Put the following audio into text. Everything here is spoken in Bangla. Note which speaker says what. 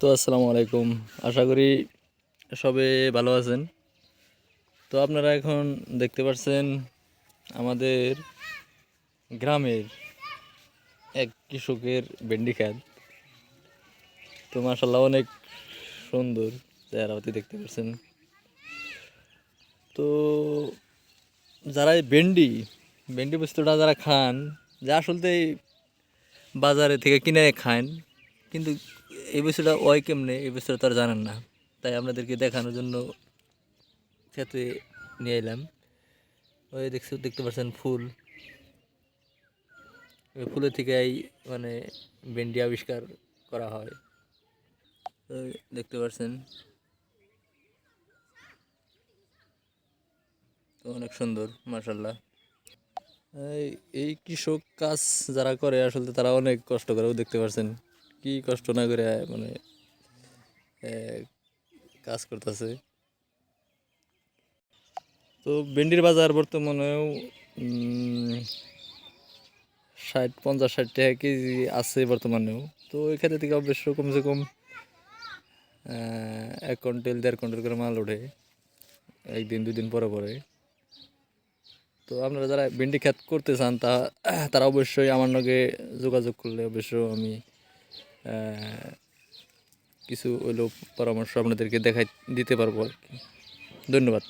Speaker 1: তো আসসালামু আলাইকুম। আশা করি সবে ভালো আছেন। তো আপনারা এখন দেখতে পাচ্ছেন আমাদের গ্রামের এক কৃষকের ভেন্ডি ক্ষেত। তো মাশাআল্লাহ অনেক সুন্দর চেহারাটি দেখতে পাচ্ছেন। তো যারা এই ভেন্ডি বস্তুটা যারা খান, যা আসলে বাজারে থেকে কিনে খান, কিন্তু এই বস্তুটা ওই কেমনে এই বস্তুটা তো আর জানেন না। তাই আপনাদেরকে দেখানোর জন্য খেতে নিয়ে এলাম। ওই দেখতে পাচ্ছেন ফুল, ওই ফুলের থেকেই মানে ভেন্ডি আবিষ্কার করা হয়। ওই দেখতে পাচ্ছেন, তো অনেক সুন্দর মাশাল্লাহ। এই এই কৃষক কাজ যারা করে আসলে তারা অনেক কষ্ট করে, দেখতে পাচ্ছেন কি কষ্ট না করে মানে কাজ করতেছে। তো ভেন্ডির বাজার বর্তমানেও 50-60 টাকা কেজি আছে বর্তমানেও। তো ওই ক্ষেত্রে থেকে অবশ্য কমসে কম 1 কুইন্টাল 1.5 কুইন্টাল করে মাল ওঠে একদিন 2 দিন পরে পরে। তো আপনারা যারা ভেন্ডি ক্ষেত করতে চান তারা অবশ্যই আমার সঙ্গে যোগাযোগ করলে অবশ্য আমি কিছু হইলেও পরামর্শ আপনাদেরকে দিতে পারবো আর কি। ধন্যবাদ।